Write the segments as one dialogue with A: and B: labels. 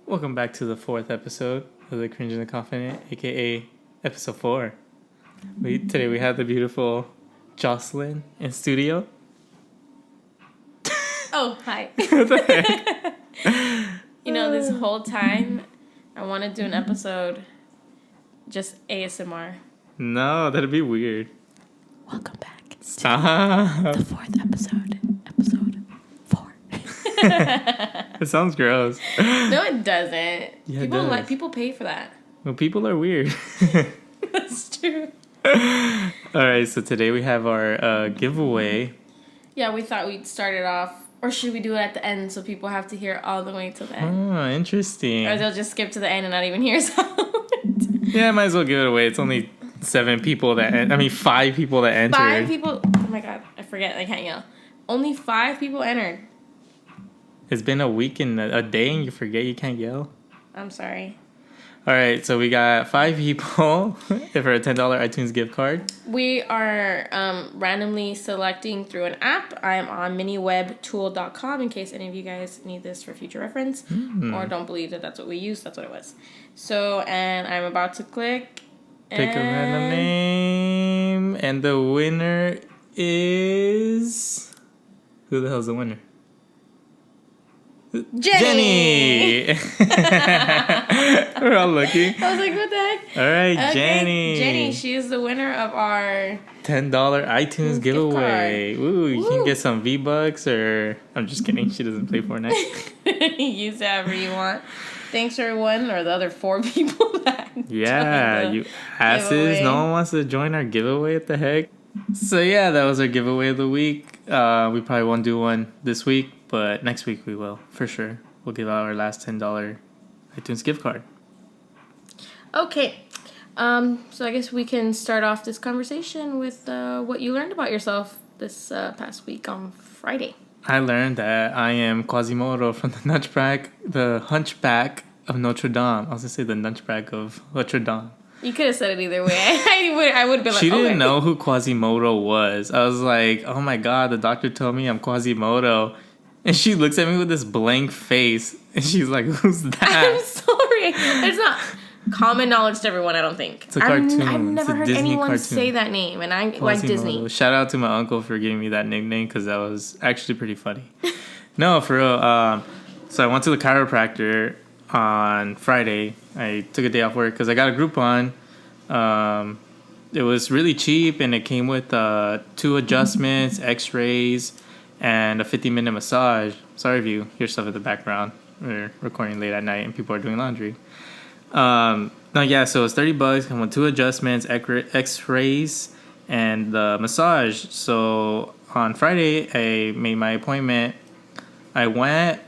A: Welcome back to the fourth episode of the Cringe and the Confident, aka episode 4. Today we have the beautiful Jocelyn in studio.
B: Oh, hi.
A: What the heck?
B: You know, this whole time I want to do an episode just ASMR.
A: No, that'd be weird.
B: Welcome back.
A: Stop.
B: The fourth episode. Episode 4.
A: It sounds gross.
B: No, it doesn't.
A: Yeah, it does.
B: People pay for that.
A: Well, people are weird.
B: That's true.
A: Alright, so today we have our giveaway.
B: Yeah, we thought we'd start it off. Or should we do it at the end so people have to hear all the way to the end?
A: Oh, interesting.
B: Or they'll just skip to the end and not even hear sound.
A: Yeah, might as well give it away. It's only 5 people that entered.
B: 5 people. Oh my god, I forget. I can't yell. Only 5 people entered.
A: It's been a week and a day and you forget you can't yell?
B: I'm sorry.
A: All right, so we got 5 people for a $10 iTunes gift card.
B: We are randomly selecting through an app. I am on miniwebtool.com in case any of you guys need this for future reference or don't believe that that's what we use. That's what it was. So, and I'm about to click.
A: Pick a random name. And the winner is... Who the hell's the winner?
B: Jenny!
A: We're all looking.
B: I was like, what the heck?
A: All right,
B: Okay,
A: Jenny.
B: Jenny, she is the winner of our...
A: $10 iTunes giveaway. Ooh, you
B: Woo.
A: can get some V-Bucks or... I'm just kidding. She doesn't play Fortnite.
B: Use it however you want. Thanks for everyone or the other 4 people that
A: Yeah,
B: joined the
A: you asses.
B: giveaway.
A: No one wants to join our giveaway. What the heck? So yeah, that was our giveaway of the week. We probably won't do one this week, but next week we will, for sure. We'll give out our last $10 iTunes gift card.
B: Okay. So I guess we can start off this conversation with what you learned about yourself this past week on Friday.
A: I learned that I am Quasimodo from the Hunchback of Notre Dame. I was gonna say the Hunchback of Notre Dame.
B: You could have said it either way. I would have been like,
A: She didn't
B: okay.
A: know who Quasimodo was. I was like, oh my god, the doctor told me I'm Quasimodo. And she looks at me with this blank face. And she's like, who's
B: I'm
A: that?
B: sorry. It's not common knowledge to everyone, I don't think.
A: It's a cartoon.
B: I've never
A: It's a
B: heard
A: Disney
B: anyone
A: cartoon.
B: say that name. And I like
A: Quasimodo.
B: Disney.
A: Shout out to my uncle for giving me that nickname because that was actually pretty funny. No, for real. So I went to the chiropractor on Friday. I took a day off work because I got a Groupon. It was really cheap and it came with 2 adjustments, x-rays, and a 50-minute massage. Sorry if you hear stuff in the background. We're recording late at night and people are doing laundry. So it was $30. Came with 2 adjustments, x-rays, and the massage. So on Friday, I made my appointment. I went,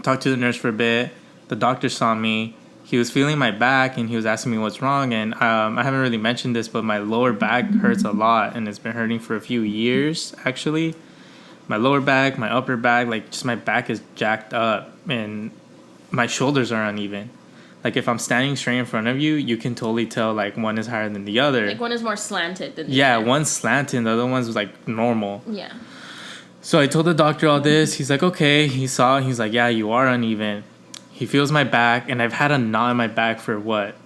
A: talked to the nurse for a bit. The doctor saw me. He was feeling my back and he was asking me what's wrong. And I haven't really mentioned this, but my lower back hurts a lot and it's been hurting for a few years, actually. My lower back, my upper back, like just my back is jacked up and my shoulders are uneven. Like if I'm standing straight in front of you, you can totally tell like one is higher than the other.
B: Like one is more slanted than the
A: Yeah,
B: other.
A: one's slanted, the other one's like normal.
B: Yeah.
A: So I told the doctor all this. He's like, okay. He's like, yeah, you are uneven. He feels my back, and I've had a knot in my back for what?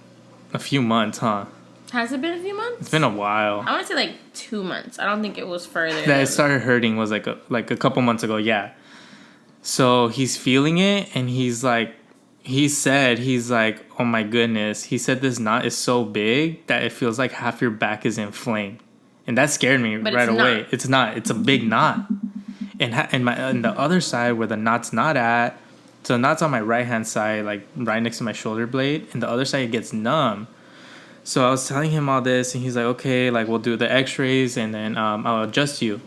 A: A few months, huh?
B: Has it been a few months?
A: It's been a while.
B: I want to say like 2 months. I don't think it was further.
A: That it started hurting was like a couple months ago, yeah. So he's feeling it, and he's like, oh my goodness. He said this knot is so big that it feels like half your back is inflamed. And that scared me right away. It's not. It's a big knot. And the other side where the knot's not at, so the knot's on my right-hand side, like right next to my shoulder blade, and the other side gets numb. So I was telling him all this, and he's like, okay, like we'll do the x-rays, and then I'll adjust you.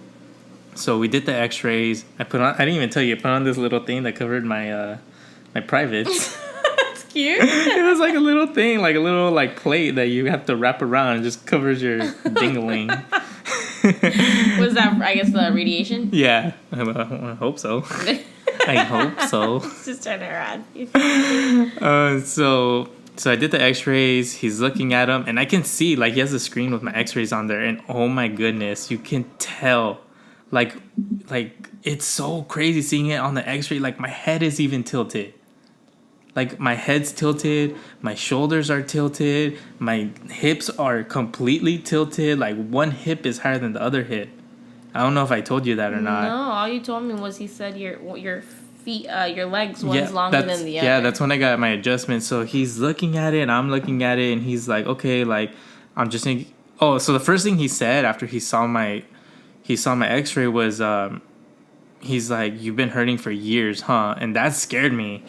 A: So we did the x-rays. I didn't even tell you, I put on this little thing that covered my privates.
B: That's cute.
A: It was like a little thing, like a little like plate that you have to wrap around and just covers your dingling.
B: Was that, I guess, the radiation?
A: Yeah, I hope so. I hope so.
B: Just turn it around.
A: So I did the x-rays. He's looking at them, and I can see, like, he has a screen with my x-rays on there, and oh my goodness, you can tell, like it's so crazy seeing it on the x-ray. Like, my head is even tilted. Like, my head's tilted, my shoulders are tilted, my hips are completely tilted. Like, one hip is higher than the other hip. I don't know if I told you that or not.
B: No, all you told me was he said your feet, your legs one's longer than the other.
A: Yeah, that's when I got my adjustment. So he's looking at it, and I'm looking at it, and he's like, okay, like, I'm just thinking. Oh, so the first thing he said after he saw my X-ray was, he's like, "You've been hurting for years, huh?" And that scared me.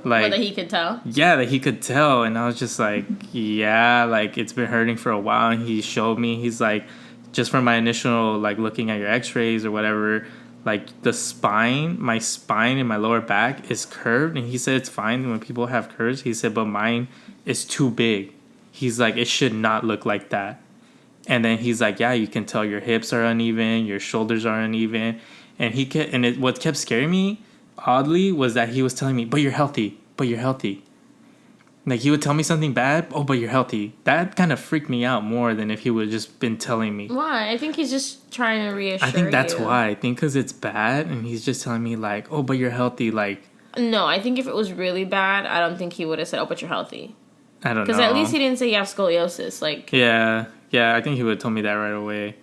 A: Like,
B: that he could tell.
A: Yeah, that he could tell, and I was just like, yeah, like, it's been hurting for a while. And he showed me. He's like, just from my initial, like, looking at your X-rays or whatever, like, my spine and my lower back is curved, and he said it's fine when people have curves. He said, but mine is too big. He's like, it should not look like that. And then he's like, yeah, you can tell your hips are uneven, your shoulders are uneven. And what kept scaring me, oddly, was that he was telling me, but you're healthy. Like, he would tell me something bad, but you're healthy. That kind of freaked me out more than if he would have just been telling me.
B: Why? I think he's just trying to reassure you.
A: I think that's why. I think because it's bad, and he's just telling me, like, but you're healthy, like...
B: No, I think if it was really bad, I don't think he would have said, but you're healthy.
A: I don't know.
B: Because at least he didn't say you have scoliosis, like...
A: Yeah, I think he would have told me that right away.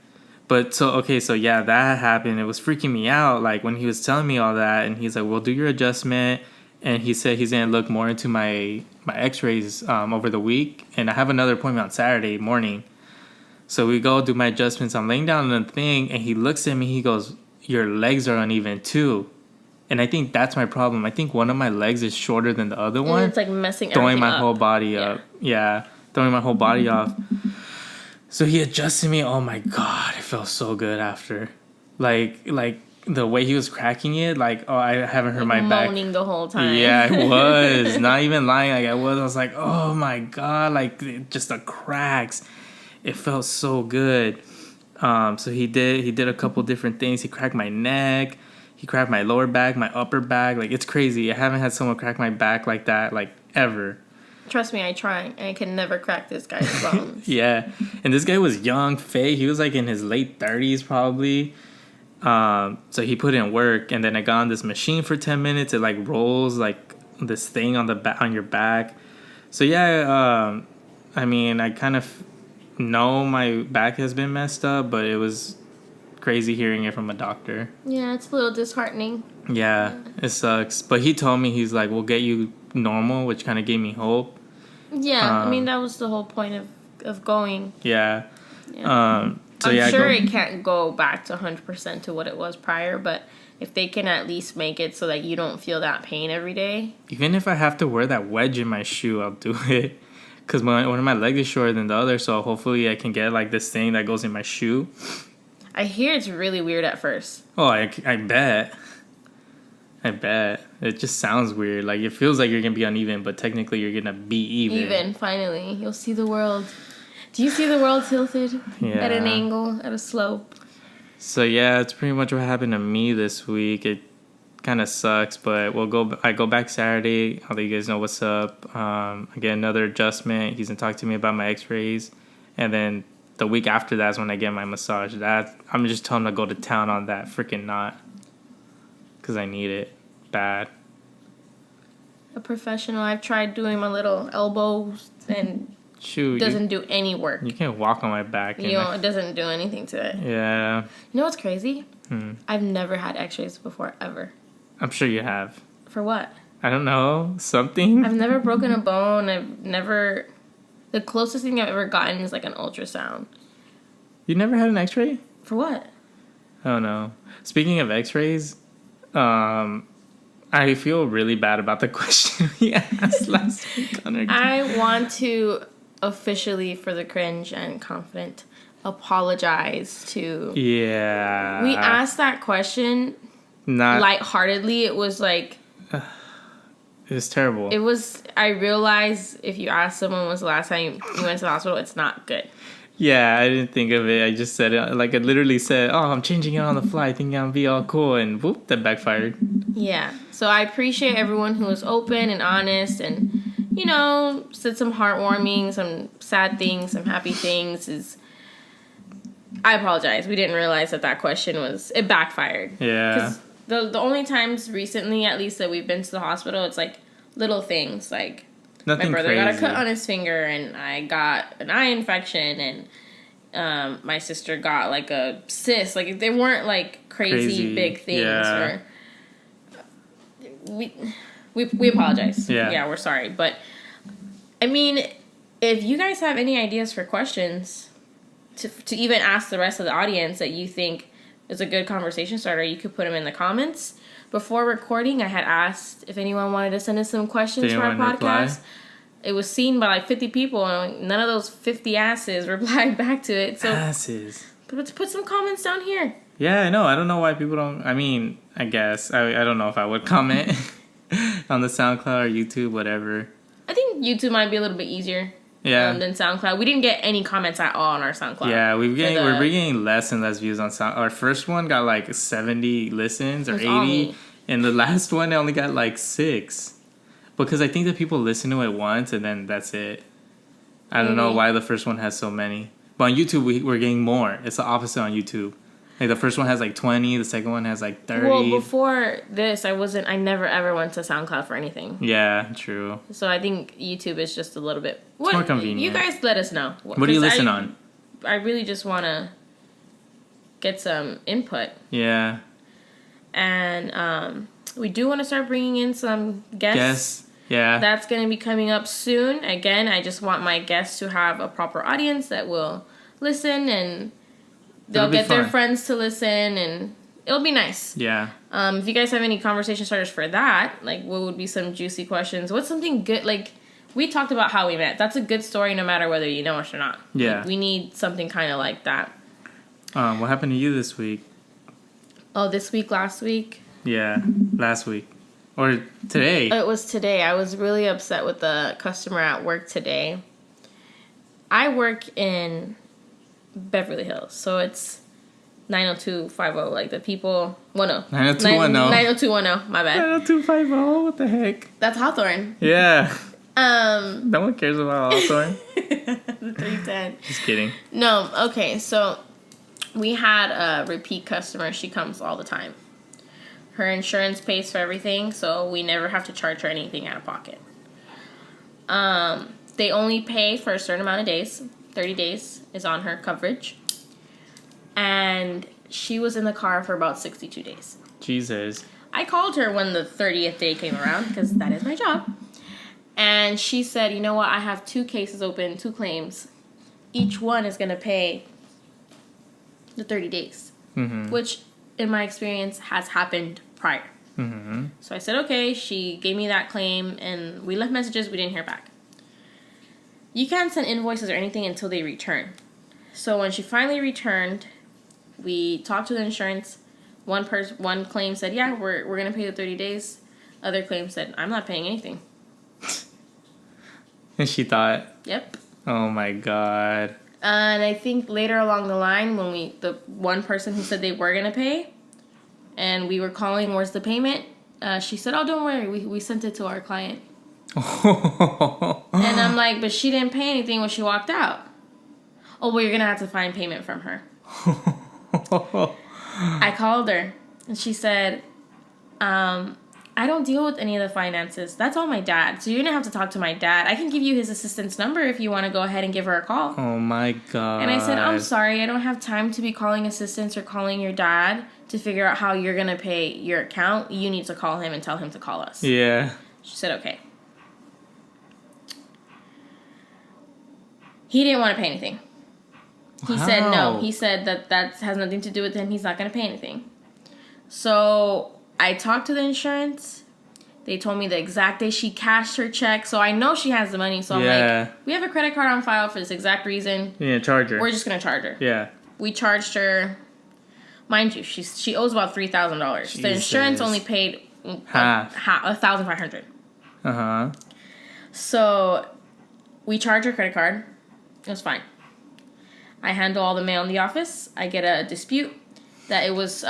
A: But, so yeah, that happened. It was freaking me out, like, when he was telling me all that, and he's like, well, do your adjustment, and he said he's going to look more into my x-rays over the week, and I have another appointment on Saturday morning. So we go do my adjustments. I'm laying down on the thing, and he looks at me, he goes, your legs are uneven, too. And I think that's my problem. I think one of my legs is shorter than the other one.
B: And it's, like, messing
A: throwing
B: everything
A: my
B: up.
A: whole body up. Yeah, throwing my whole body off. So he adjusted me. Oh my God, it felt so good after. Like the way he was cracking it, like, I haven't hurt my back.
B: Moaning the whole time.
A: Yeah, I was. Not even lying, like I was like, oh my God, like, just the cracks. It felt so good. So he did a couple different things. He cracked my neck. He cracked my lower back, my upper back. Like, it's crazy. I haven't had someone crack my back like that, like, ever.
B: Trust me, I try. I can never crack this guy's bones.
A: Yeah. And this guy was young, fake. He was, like, in his late 30s, probably. So he put in work. And then I got on this machine for 10 minutes. It, like, rolls, like, this thing on your back. So, yeah, I mean, I kind of know my back has been messed up, but it was crazy hearing it from a doctor.
B: Yeah, it's a little disheartening.
A: Yeah, it sucks. But he told me, he's like, we'll get you normal, which kind of gave me hope.
B: Yeah, I mean, that was the whole point of going.
A: Yeah.
B: I'm sure it can't go back to 100% to what it was prior, but if they can at least make it so that you don't feel that pain every day.
A: Even if I have to wear that wedge in my shoe, I'll do it. Because one of my legs is shorter than the other, so hopefully I can get, like, this thing that goes in my shoe.
B: I hear it's really weird at first.
A: Oh, I bet. It just sounds weird. Like, it feels like you're going to be uneven, but technically you're going to be even.
B: Finally. You'll see the world. Do you see the world tilted?
A: Yeah.
B: At an angle, at a slope?
A: So, yeah, it's pretty much what happened to me this week. It kind of sucks, but I go back Saturday. I'll let you guys know what's up. I get another adjustment. He's going to talk to me about my x-rays. And then the week after that's when I get my massage. I'm just telling him to go to town on that freaking knot. Because I need it bad.
B: A professional. I've tried doing my little elbows and it doesn't do any work.
A: You can't walk on my back.
B: It doesn't do anything to it.
A: Yeah.
B: You know what's crazy? I've never had x-rays before, ever.
A: I'm sure you have.
B: For what?
A: I don't know. Something?
B: I've never broken a bone. The closest thing I've ever gotten is like an ultrasound.
A: You never had an x-ray?
B: For what?
A: I don't know. Speaking of x-rays, I feel really bad about the question we asked last week on our team.
B: I want to officially, for the cringe and confident, apologize to...
A: Yeah.
B: We asked that question not lightheartedly. It was like...
A: It was terrible.
B: It was... I realized if you ask someone when's the last time you went to the hospital, it's not good.
A: Yeah, I didn't think of it. I just said it. Like, I literally said, I'm changing it on the fly, thinking I'll be all cool. And whoop, that backfired.
B: Yeah. So I appreciate everyone who was open and honest and, said some heartwarming, some sad things, some happy things. I apologize. We didn't realize that question it backfired.
A: Yeah.
B: Because the only times recently, at least, that we've been to the hospital, it's like little things like
A: Nothing
B: my brother
A: crazy.
B: got a cut on his finger, and I got an eye infection, and my sister got like a cyst. Like they weren't like crazy big things.
A: Yeah.
B: Or we apologize.
A: Yeah,
B: we're sorry, but I mean, if you guys have any ideas for questions to even ask the rest of the audience that you think is a good conversation starter, you could put them in the comments. Before recording, I had asked if anyone wanted to send us some questions for our podcast. It was seen by like 50 people, and none of those 50 asses replied back to it. So
A: asses.
B: But put some comments down here.
A: Yeah, I know. I don't know why people don't. I mean, I guess. I don't know if I would comment on the SoundCloud or YouTube, whatever.
B: I think YouTube might be a little bit easier.
A: Yeah.
B: Than SoundCloud. We didn't get any comments at all on our SoundCloud.
A: Yeah, we're getting less and less views on Sound. Our first one got like 70 listens or 80, and the last one only got like 6. Because I think that people listen to it once and then that's it. I don't know why the first one has so many. But on YouTube, we're getting more. It's the opposite on YouTube. Like the first one has like 20, the second one has like 30.
B: Well, before this, I never ever went to SoundCloud for anything.
A: Yeah, true.
B: So I think YouTube is just a little bit
A: more convenient.
B: You guys let us know.
A: What do you listen on?
B: I really just want to get some input.
A: Yeah.
B: And we do want to start bringing in some guests.
A: Yeah.
B: That's going to be coming up soon. Again, I just want my guests to have a proper audience that will listen, and they'll get their friends to listen, and it'll be nice.
A: Yeah.
B: If you guys have any conversation starters for that, like what would be some juicy questions? What's something good? Like we talked about how we met. That's a good story no matter whether you know us or not.
A: Yeah.
B: Like, we need something kind of like that.
A: What happened to you this week?
B: Oh, this week, last week?
A: Yeah, last week. Or today.
B: It was today. I was really upset with the customer at work today. I work in Beverly Hills, so it's 90250, like the people... 10.
A: 90210.
B: 90210, my bad.
A: 90250, what the heck?
B: That's Hawthorne.
A: Yeah. No one cares about Hawthorne.
B: The 310.
A: Just kidding.
B: No, okay, so we had a repeat customer. She comes all the time. Her insurance pays for everything, so we never have to charge her anything out of pocket. They only pay for a certain amount of days. 30 days is on her coverage. And she was in the car for about 62 days.
A: Jesus.
B: I called her when the 30th day came around, because that is my job. And she said, you know what, I have 2 cases open, 2 claims. Each one is going to pay the 30 days. Mm-hmm. Which, in my experience, has happened prior. Mm-hmm. So I said, okay. She gave me that claim, and we left messages. We didn't hear back. You can't send invoices or anything until they return. So when she finally returned, we talked to the insurance. One claim said, yeah, we're going to pay the 30 days. Other claim said, I'm not paying anything.
A: And she thought?
B: Yep.
A: Oh my God.
B: And I think later along the line, when the one person who said they were going to pay, and we were calling, where's the payment? She said, oh, don't worry. We sent it to our client. And I'm like, but she didn't pay anything when she walked out. Oh, well, you're going to have to find payment from her. I called her, and she said, I don't deal with any of the finances. That's all my dad. So you're going to have to talk to my dad. I can give you his assistant's number if you want to go ahead and give her a call.
A: Oh, my God.
B: And I said, I'm sorry. I don't have time to be calling assistants or calling your dad to figure out how you're going to pay your account. You need to call him and tell him to call us.
A: Yeah.
B: She said, okay. He didn't want to pay anything. He said no. He said that has nothing to do with him. He's not going to pay anything. So I talked to the insurance. They told me the exact day she cashed her check. So I know she has the money. So I'm like, we have a credit card on file for this exact reason.
A: Yeah, charge her.
B: We're just going to charge her.
A: Yeah.
B: We charged her. Mind you, she owes about $3,000. The insurance only paid
A: half.
B: $1,500.
A: Uh-huh.
B: So we charge her credit card. It was fine. I handle all the mail in the office. I get a dispute that it was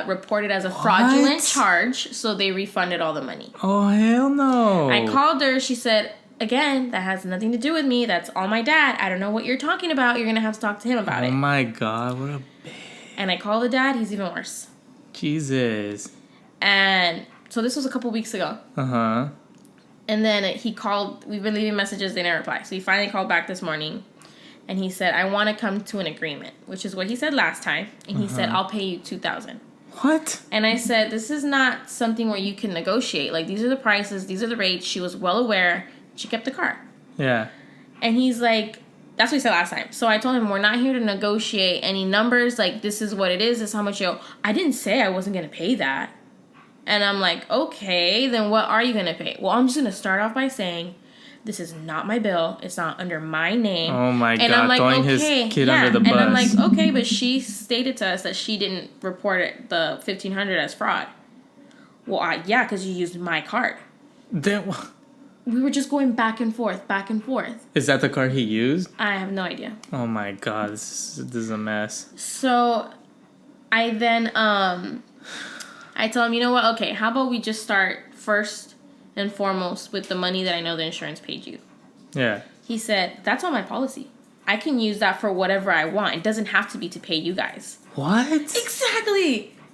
B: reported as a fraudulent charge, so they refunded all the money.
A: Oh, hell no.
B: I called her. She said, again, that has nothing to do with me. That's all my dad. I don't know what you're talking about. You're going to have to talk to him about it.
A: Oh, my God. What a bitch.
B: And I called the dad. He's even worse.
A: Jesus.
B: And so this was a couple weeks ago.
A: Uh-huh.
B: And then he called. We've been leaving messages. They never reply. So he finally called back this morning. And he said, I want to come to an agreement, which is what he said last time. And he said, I'll pay you $2,000.
A: What?
B: And I said, this is not something where you can negotiate. Like, these are the prices. These are the rates. She was well aware. She kept the car.
A: Yeah.
B: And he's like, that's what he said last time. So I told him, we're not here to negotiate any numbers. Like, this is what it is. This is how much you owe. I didn't say I wasn't going to pay that. And I'm like, okay, then what are you going to pay? Well, I'm just going to start off by saying, this is not my bill. It's not under my name.
A: Oh, my God.
B: I'm like,
A: throwing his kid under the bus.
B: And I'm like, okay, but she stated to us that she didn't report the $1,500 as fraud. Well, yeah, because you used my card.
A: Then
B: We were just going back and forth, back and forth.
A: Is that the card he used?
B: I have no idea.
A: Oh, my God. This is a mess.
B: So I then, I told him, you know what? Okay, how about we just start first and foremost with the money that I know the insurance paid you.
A: Yeah.
B: He said, that's on my policy. I can use that for whatever I want. It doesn't have to be to pay you guys.
A: What?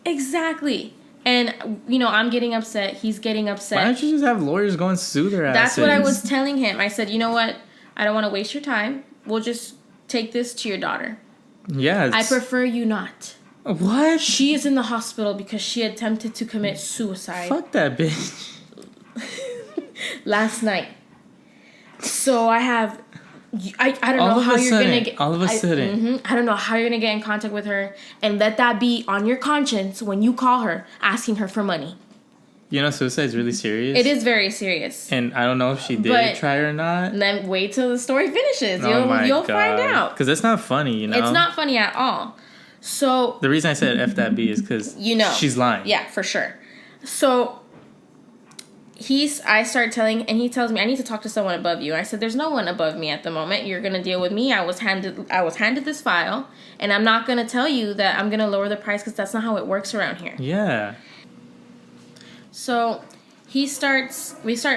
B: Exactly. And, you know, I'm getting upset. He's getting upset.
A: Why don't you just have lawyers go and sue their asses?
B: That's what I was telling him. I said, you know what? I don't want to waste your time. We'll just take this to your daughter.
A: Yeah.
B: I prefer you not.
A: What?
B: She is in the hospital because she attempted to commit suicide.
A: Fuck that bitch.
B: Last night. So I have... I don't know how you're going to get...
A: All of a sudden.
B: I don't know how you're going to get in contact with her and let that be on your conscience when you call her asking her for money.
A: You know, suicide is really serious.
B: It is very serious.
A: And I don't know if she did try or not.
B: And then wait till the story finishes.
A: Oh
B: You'll find out.
A: Because that's not funny, you know?
B: It's not funny at all. So...
A: The reason I said F that B is because she's lying.
B: Yeah, for sure. So... I start telling, and he tells me, I need to talk to someone above you. I said, there's no one above me at the moment. You're going to deal with me. I was handed this file, and I'm not going to tell you that I'm going to lower the price because that's not how it works around here.
A: Yeah.
B: So we start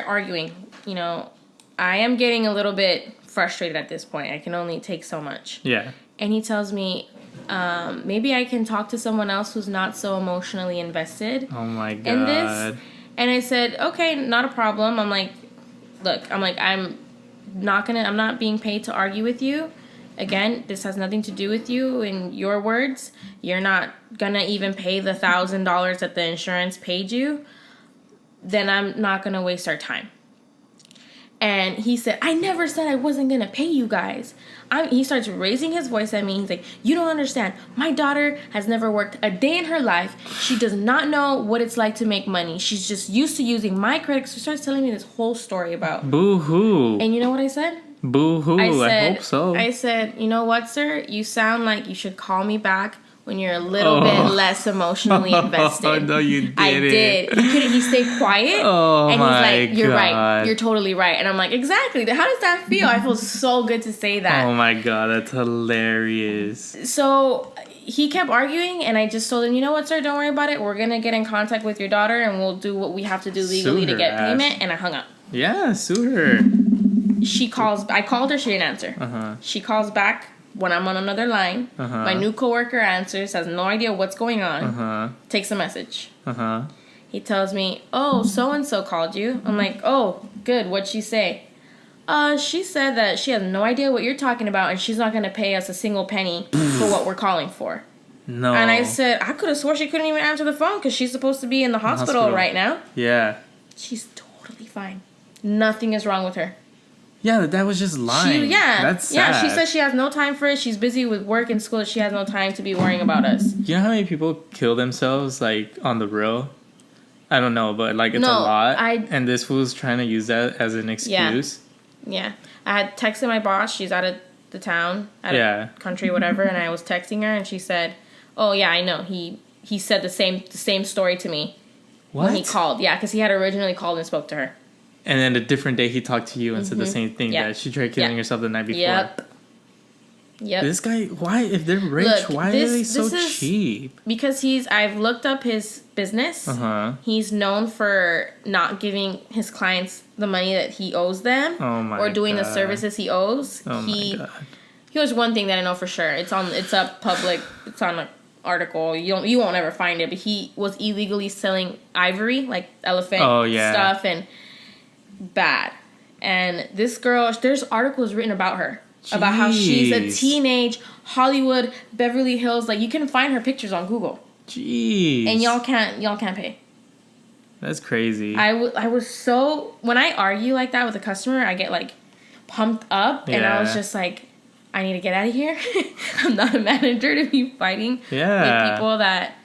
B: arguing. You know, I am getting a little bit frustrated at this point. I can only take so much.
A: Yeah.
B: And he tells me, maybe I can talk to someone else who's not so emotionally invested.
A: Oh my God.
B: In this. And I said, okay, not a problem. I'm like, look, I'm not being paid to argue with you. Again, this has nothing to do with you. In your words, you're not going to even pay the $1,000 that the insurance paid you. Then I'm not going to waste our time. And he said, I never said I wasn't going to pay you guys. He starts raising his voice at me. He's like, you don't understand. My daughter has never worked a day in her life. She does not know what it's like to make money. She's just used to using my credit. So he starts telling me this whole story about.
A: Boo-hoo.
B: And you know what I said?
A: Boo-hoo. I hope so.
B: I said, you know what, sir? You sound like you should call me back when you're a little bit less emotionally invested.
A: Oh, no, you didn't.
B: I did. He stayed quiet. And he's like, you're right. You're totally right. And I'm like, exactly. How does that feel? I feel so good to say that.
A: Oh, my God. That's hilarious.
B: So he kept arguing, and I just told him, you know what, sir? Don't worry about it. We're going to get in contact with your daughter, and we'll do what we have to do legally to get payment. And I hung up.
A: Yeah, sue her.
B: I called her. She didn't answer. She calls back. When I'm on another line, my new coworker answers, has no idea what's going on, takes a message. He tells me, oh, so-and-so called you. I'm like, oh, good. What'd she say? She said that she has no idea what you're talking about, and she's not going to pay us a single penny for what we're calling for.
A: No.
B: And I said, I could have swore she couldn't even answer the phone because she's supposed to be in the hospital right now.
A: Yeah.
B: She's totally fine. Nothing is wrong with her.
A: Yeah, that was just lying. That's sad.
B: Yeah, she says she has no time for it. She's busy with work and school. She has no time to be worrying about us.
A: You know how many people kill themselves, like, on the real? I don't know, but, like, it's a lot. And this fool's trying to use that as an excuse.
B: Yeah. I had texted my boss. She's out of the town, out of country, whatever, and I was texting her, and she said, oh, yeah, I know. He said the same story to me when he called. Yeah, because he had originally called and spoke to her. And
A: then a different day he talked to you and said the same thing, that she tried killing herself the night before. Yep. This guy, why, if they're rich, why are they so cheap?
B: Because I've looked up his business. He's known for not giving his clients the money that he owes them. Or doing the services he owes. My God. Here's one thing that I know for sure. It's up public, it's on an article. You won't ever find it, but he was illegally selling ivory, like elephant stuff, and bad. And this girl, there's articles written about her. Jeez. About how she's a teenage Hollywood, Beverly Hills. Like, you can find her pictures on Google.
A: Jeez.
B: And y'all can't pay.
A: That's crazy.
B: I was so... When I argue like that with a customer, I get, like, pumped up. And I was just like, I need to get out of here. I'm not a manager to be fighting with people that...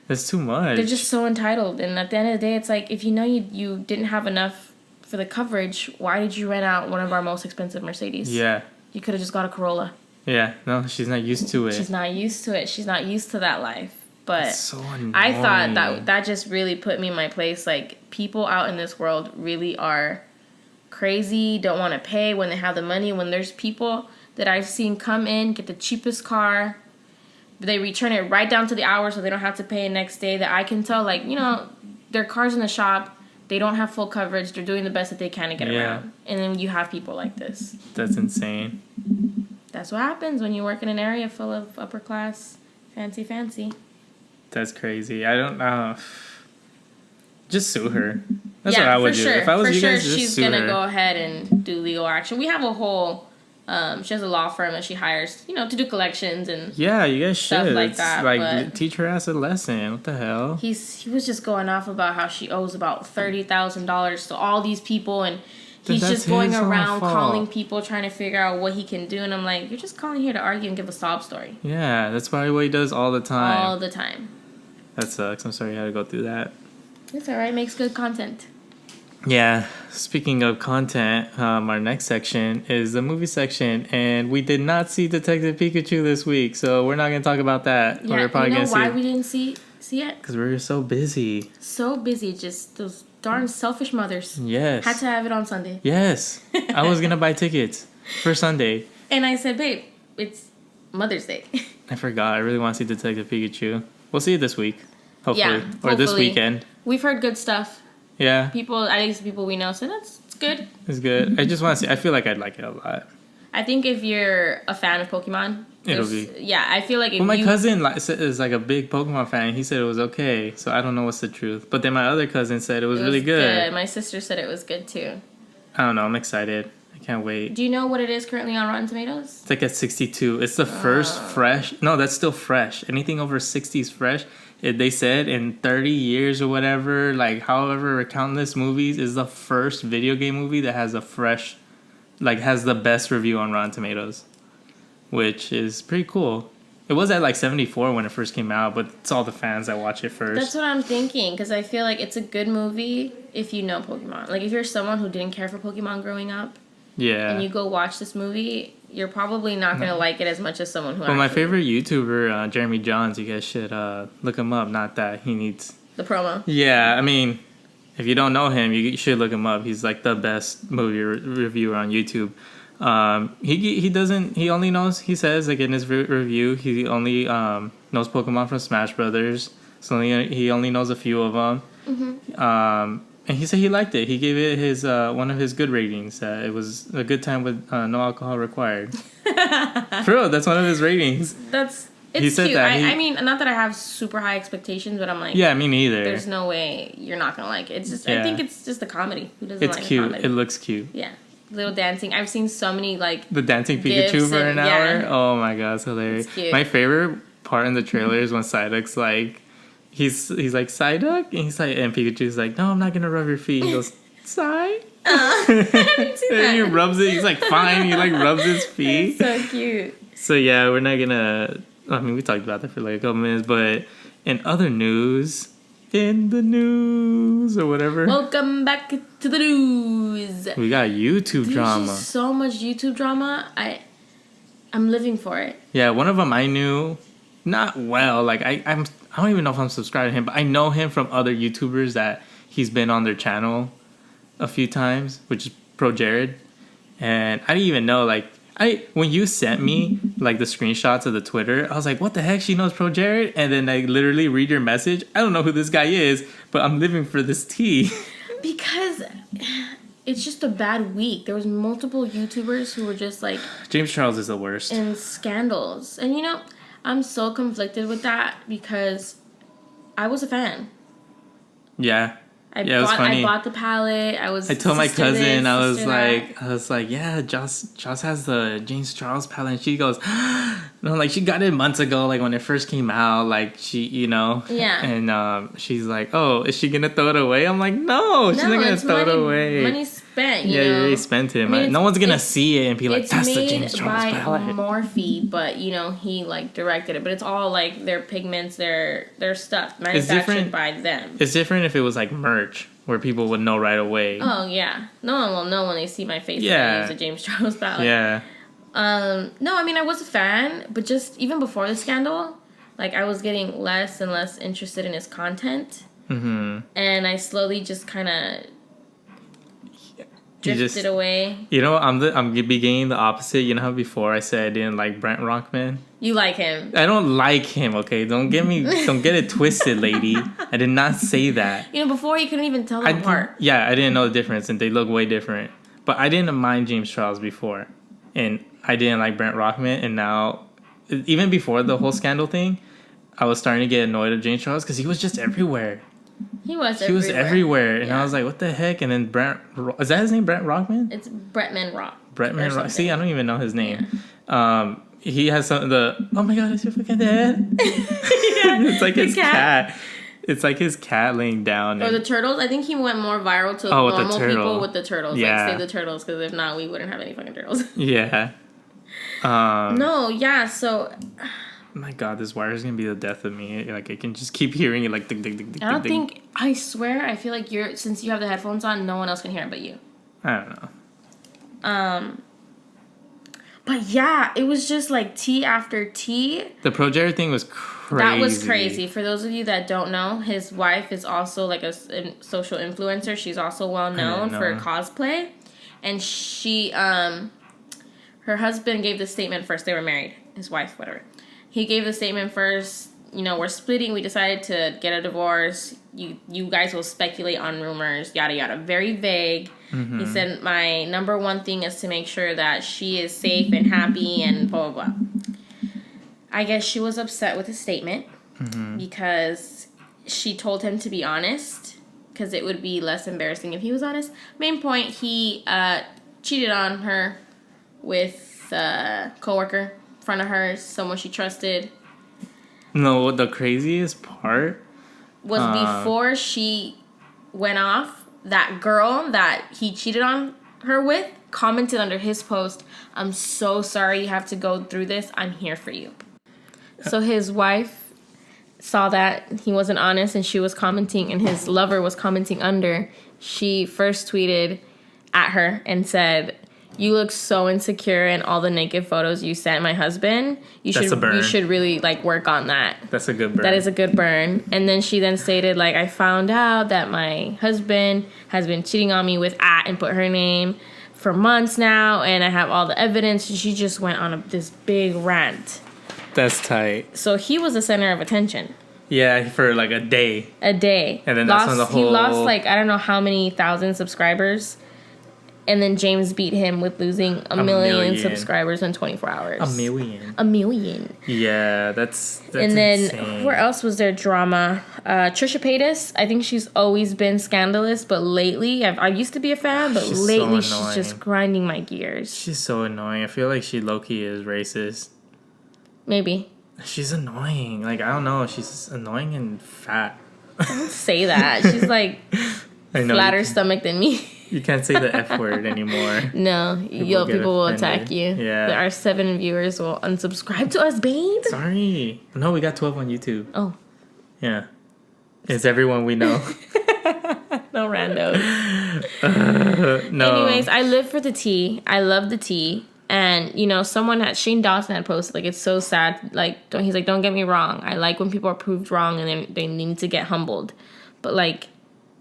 A: That's too much.
B: They're just so entitled. And at the end of the day, it's like, if you know you didn't have enough for the coverage, why did you rent out one of our most expensive Mercedes?
A: Yeah.
B: You could have just got a Corolla.
A: Yeah. No, she's not used to it.
B: She's not used to it. She's not used to that life. But
A: that's so annoying.
B: I thought that just really put me in my place. Like, people out in this world really are crazy, don't want to pay when they have the money. When there's people that I've seen come in, get the cheapest car, they return it right down to the hour so they don't have to pay the next day, that I can tell, like, you know, their car's in the shop, they don't have full coverage, they're doing the best that they can to get around. And then you have people like this.
A: That's insane.
B: That's what happens when you work in an area full of upper class, fancy.
A: That's crazy. I don't know. Just sue her. That's what I would do. Sure. If I was you guys, just
B: she's going to go ahead and do legal action. We have a whole... she has a law firm that she hires, you know, to do collections and
A: you guys
B: stuff
A: should.
B: like that.
A: Like, teach her ass a lesson. What the hell?
B: He was just going off about how she owes about $30,000 to all these people, and he's just going around calling people trying to figure out what he can do. And I'm like, you're just calling here to argue and give a sob story.
A: Yeah, that's probably what he does all the time.
B: All the time.
A: That sucks. I'm sorry you had to go through that.
B: It's all right. Makes good content.
A: Yeah, speaking of content, our next section is the movie section, and we did not see Detective Pikachu this week, so we're not going to talk about that.
B: Yeah,
A: we're probably
B: you know why
A: we
B: didn't see it?
A: Because we were so busy.
B: So busy, just those darn selfish mothers.
A: Yes.
B: Had to have it on Sunday.
A: Yes. I was going to buy tickets for Sunday.
B: And I said, babe, it's Mother's Day.
A: I forgot. I really want to see Detective Pikachu. We'll see it this week, hopefully.
B: Yeah,
A: or this weekend.
B: We've heard good stuff.
A: Yeah.
B: At least people we know, so it's good.
A: It's good. I just want to see. I feel like I'd like it a lot.
B: I think if you're a fan of Pokemon,
A: it'll be.
B: Yeah, I feel like if
A: my cousin is like a big Pokemon fan. He said it was okay, so I don't know what's the truth. But then my other cousin said it was really good.
B: My sister said it was good too.
A: I don't know. I'm excited. I can't wait.
B: Do you know what it is currently on Rotten Tomatoes?
A: It's like at 62. It's the first fresh. No, that's still fresh. Anything over 60 is fresh. They said in 30 years or whatever, like however countless movies, is the first video game movie that has a fresh, like has the best review on Rotten Tomatoes, which is pretty cool. It was at like 74 when it first came out, but it's all the fans that watch it first.
B: That's what I'm thinking, because I feel like it's a good movie if you know Pokemon. Like if you're someone who didn't care for Pokemon growing up, and you go watch this movie, you're probably not going to like it as much as someone who
A: Well, my favorite YouTuber, Jeremy Johns, you guys should look him up. Not that he needs...
B: The promo.
A: Yeah, I mean, if you don't know him, you should look him up. He's like the best movie reviewer on YouTube. He only knows, he says, like in his review, he only knows Pokemon from Smash Brothers. So he only knows a few of them. Mm-hmm. And he said he liked it. He gave it his one of his good ratings. It was a good time with no alcohol required. For real, that's one of his ratings.
B: He said cute. That. I mean, not that I have super high expectations, but I'm like...
A: Yeah, me neither.
B: There's no way you're not going to like it. It's just, I think it's just a comedy. Who doesn't like
A: cute.
B: A comedy?
A: It looks cute.
B: Yeah. Little dancing. I've seen so many, like...
A: The dancing Pikachu for an hour? Oh my god, it's hilarious. It's cute. My favorite part in the trailer is when Psyduck's like... He's like, Psyduck? And he's like, and Pikachu's like, no, I'm not gonna rub your feet. He goes, Psy?
B: I haven't seen that.
A: And he rubs it. He's like, fine. He like rubs his feet.
B: That's so cute.
A: So yeah, we're not gonna... I mean, we talked about that for like a couple minutes, but in other news... In the news or whatever.
B: Welcome back to the news.
A: We got YouTube drama.
B: There's so much YouTube drama. I'm living for it.
A: Yeah, one of them I knew not well. Like I don't even know if I'm subscribed to him, but I know him from other YouTubers that he's been on their channel a few times, which is ProJared. And I didn't even know, like, when you sent me like the screenshots of the Twitter, I was like, what the heck? She knows ProJared? And then I literally read your message. I don't know who this guy is, but I'm living for this tea.
B: Because it's just a bad week. There was multiple YouTubers who were just like...
A: James Charles is the worst.
B: And scandals. And you know, I'm so conflicted with that because I was a fan.
A: Yeah. funny.
B: I bought the palette. I
A: told my cousin, I was like, yeah, Joce has the James Charles palette, and she goes, no, like she got it months ago, like when it first came out, like she,
B: yeah,
A: and she's like, oh, is she gonna throw it away? I'm like, no, she's not gonna throw it away.
B: Money spent,
A: you already spent it. No one's gonna see it and be like, that's the James Charles palette.
B: It's made by Morphe, but he like directed it, but it's all like their pigments, their stuff manufactured by them.
A: It's different if it was like merch where people would know right away.
B: Oh yeah, no one will know when they see my face. Yeah, I use a James Charles palette.
A: Yeah.
B: No, I mean I was a fan, but just even before the scandal, like I was getting less and less interested in his content, and I slowly just kind of drifted away.
A: I'm beginning the opposite. You know how before I said I didn't like Brent Rockman?
B: You like him.
A: I don't like him, okay? Don't get it twisted, lady. I did not say that.
B: Before you couldn't even tell them apart.
A: Yeah, I didn't know the difference, and they look way different. But I didn't mind James Charles before, and I didn't like Brent Rockman, and now, even before the whole scandal thing, I was starting to get annoyed at James Charles because he was just everywhere.
B: He was everywhere.
A: And I was like, what the heck? And then is that his name, Brent Rockman?
B: It's Bretman Rock.
A: Bretman Rock. See, I don't even know his name. Yeah. He has some of the, oh my god, it's your fucking dad. It's like his cat. It's like his cat laying down.
B: Or the turtles. I think he went more viral to normal people with the turtles. Yeah. Like, save the turtles, because if not, we wouldn't have any fucking turtles.
A: Yeah.
B: No, yeah, so...
A: My god, this wire is gonna be the death of me. Like, I can just keep hearing it, like, ding, ding, ding, ding.
B: I swear, I feel like since you have the headphones on, no one else can hear it but you.
A: I don't know.
B: But yeah, it was just like tea after tea.
A: The ProJared thing was crazy.
B: That was crazy. For those of you that don't know, his wife is also like a social influencer. She's also well known for cosplay. And she, her husband gave the statement first. They were married. His wife, whatever. He gave the statement first, we're splitting. We decided to get a divorce. You guys will speculate on rumors, yada, yada. Very vague. Mm-hmm. He said, my number one thing is to make sure that she is safe and happy and blah, blah, blah. I guess she was upset with his statement because she told him to be honest because it would be less embarrassing if he was honest. Main point, he cheated on her with a coworker in front of her, someone she trusted.
A: No, the craziest part
B: was before she went off, that girl that he cheated on her with commented under his post, "I'm so sorry you have to go through this. I'm here for you." So his wife saw that he wasn't honest and she was commenting, and his lover was commenting under. She first tweeted at her and said, "You look so insecure in all the naked photos you sent my husband. You should really work on that."
A: That's a good burn.
B: That is a good burn. And then she then stated, I found out that my husband has been cheating on me with and put her name for months now, and I have all the evidence. And she just went on this big rant.
A: That's tight.
B: So he was the center of attention.
A: Yeah, for a day.
B: A day.
A: And then that's when the whole...
B: He lost I don't know how many thousand subscribers. And then James beat him with losing a million subscribers in 24 hours. A million. Yeah,
A: that's
B: and then
A: insane.
B: Where else was there drama? Trisha Paytas. I think she's always been scandalous, but lately, I used to be a fan, but lately she's just grinding my gears.
A: She's so annoying. I feel like she low-key is racist.
B: Maybe.
A: She's annoying. I don't know. She's annoying and fat.
B: Don't say that. She's flatter stomach than me.
A: You can't say the F word anymore.
B: No, people will attack you.
A: Yeah.
B: Our 7 viewers will unsubscribe to us, babe.
A: Sorry. No, we got 12 on YouTube.
B: Oh.
A: Yeah. It's everyone we know.
B: No randos.
A: No.
B: Anyways, I live for the tea. I love the tea. And, Shane Dawson had posted, it's so sad. He's don't get me wrong. I like when people are proved wrong and they need to get humbled. But,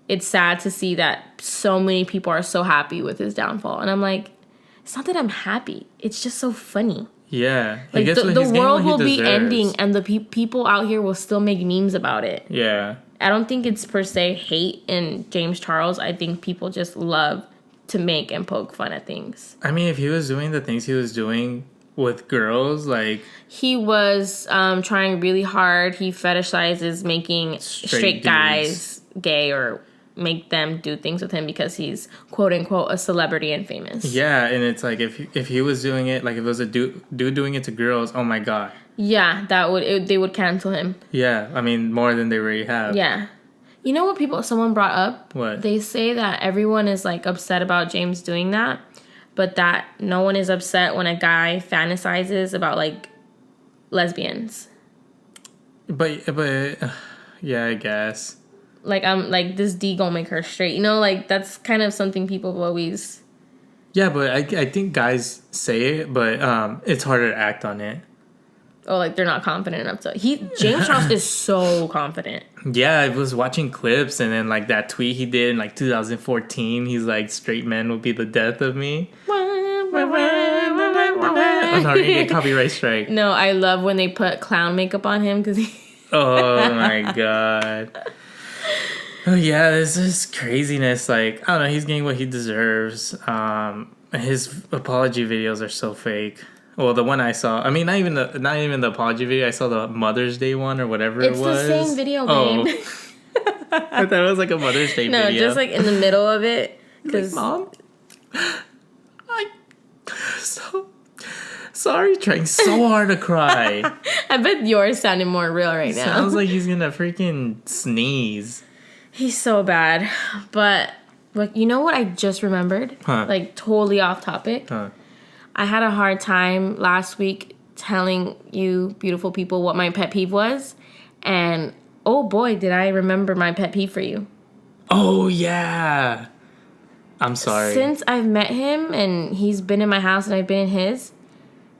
B: it's sad to see that so many people are so happy with his downfall. And I'm it's not that I'm happy. It's just so funny.
A: Yeah.
B: The world will be ending and the people out here will still make memes about it.
A: Yeah.
B: I don't think it's per se hate in James Charles. I think people just love to make and poke fun at things.
A: I mean, if he was doing the things he was doing with girls,
B: he was trying really hard. He fetishizes making straight guys gay or make them do things with him because he's quote unquote a celebrity and famous.
A: Yeah, and it's like if he was doing it, like if it was a dude doing it to girls, oh my god.
B: Yeah, they would cancel him.
A: Yeah, I mean more than they already have.
B: Yeah. You know what someone brought up?
A: What?
B: They say that everyone is like upset about James doing that, but that no one is upset when a guy fantasizes about like lesbians.
A: But yeah, I guess.
B: Like I'm like this D gonna make her straight. You know, like that's kind of something people always.
A: Yeah, but I think guys say it, but it's harder to act on it.
B: Oh, like they're not confident enough to. James Charles is so confident.
A: Yeah, I was watching clips, and then like that tweet he did in like 2014. He's like, "Straight men will be the death of me." I'm sorry, you get copyright strike.
B: No, I love when they put clown makeup on him because he.
A: Oh my god. Oh yeah, this is craziness. Like I don't know, he's getting what he deserves. His apology videos are so fake. Well, the one I saw, I mean, not even the apology video. I saw the Mother's Day one or whatever it was.
B: It's the same video, babe.
A: Oh. I thought it was like a Mother's Day video.
B: No, just like in the middle of it. Because
A: like, Mom, so sorry, trying so hard to cry.
B: I bet yours sounded more real right now.
A: Sounds like he's gonna freaking sneeze.
B: He's so bad. But like, you know what I just remembered?
A: Huh.
B: Like totally off topic.
A: Huh.
B: I had a hard time last week telling you beautiful people what my pet peeve was. And oh boy, did I remember my pet peeve for you.
A: Oh yeah. I'm sorry.
B: Since I've met him and he's been in my house and I've been in his,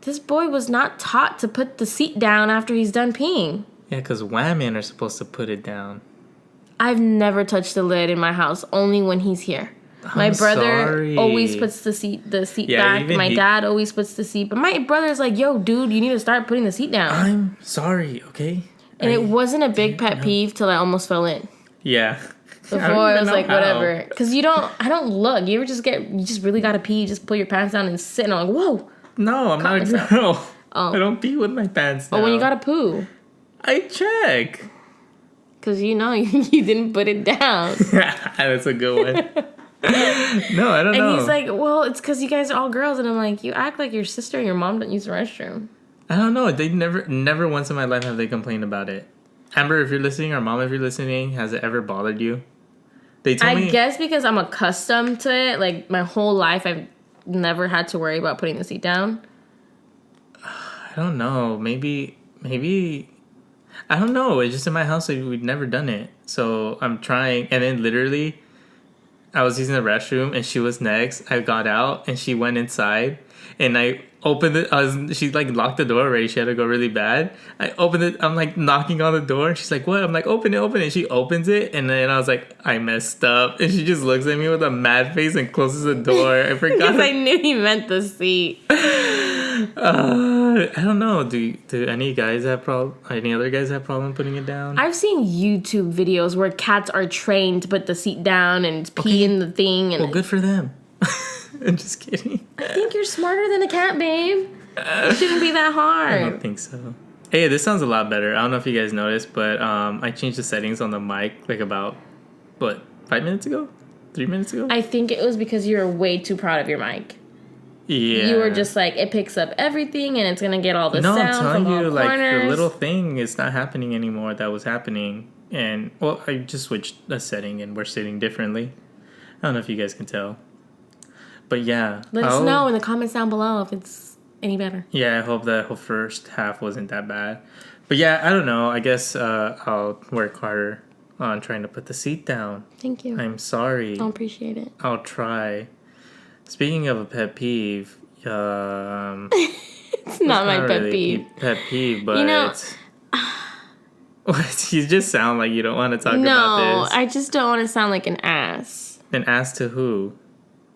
B: this boy was not taught to put the seat down after he's done peeing.
A: Yeah, because women are supposed to put it down.
B: I've never touched the lid in my house, only when he's here. My brother always puts the seat back. My dad always puts the seat. But my brother's like, yo, dude, you need to start putting the seat down.
A: I'm sorry, okay?
B: And it wasn't a big pet peeve till I almost fell in.
A: Yeah.
B: Before I was like, whatever. Because I don't look. You just really got to pee. You just pull your pants down and sit. And I'm like, whoa.
A: No, I'm not a girl. Oh. I don't pee with my pants down.
B: Oh, when you got to poo.
A: I check.
B: Because you didn't put it down.
A: That's a good one. No, I don't know.
B: And he's like, well, it's because you guys are all girls. And I'm like, you act like your sister and your mom don't use the restroom.
A: I don't know. They never once in my life have they complained about it. Amber, if you're listening, or Mom, if you're listening, has it ever bothered you? They told me. I
B: guess because I'm accustomed to it. Like, my whole life, I've never had to worry about putting the seat down.
A: I don't know. Maybe. I don't know. It's just in my house, we'd never done it. So I'm trying. And then literally, I was using the restroom and she was next. I got out and she went inside and I opened it. She like locked the door already. She had to go really bad. I opened it. I'm like knocking on the door. She's like, what? I'm like, open it. She opens it. And then I was like, I messed up. And she just looks at me with a mad face and closes the door. I forgot.
B: Because I knew he meant the seat.
A: I don't know. Do any guys have any other guys have problem putting it down?
B: I've seen YouTube videos where cats are trained to put the seat down and pee in the thing. And
A: well, good for them. I'm just kidding.
B: I think you're smarter than a cat, babe. It shouldn't be that hard.
A: I don't think so. Hey, this sounds a lot better. I don't know if you guys noticed, but I changed the settings on the mic like about 5 minutes ago? 3 minutes ago?
B: I think it was because you were way too proud of your mic.
A: Yeah.
B: You were just like, it picks up everything and it's going to get all the sound from all corners. No, I'm telling you, like,
A: the little thing is not happening anymore that was happening. And, well, I just switched a setting and we're sitting differently. I don't know if you guys can tell. But, yeah.
B: Let us know in the comments down below if it's any better.
A: Yeah, I hope that whole first half wasn't that bad. But, yeah, I don't know. I guess I'll work harder on trying to put the seat down.
B: Thank you.
A: I'm sorry.
B: I appreciate it.
A: I'll try. Speaking of a pet peeve,
B: it's not my pet peeve.
A: Pet peeve, but it's, you just sound like you don't want to talk about this.
B: No, I just don't want to sound like an ass.
A: An ass to who?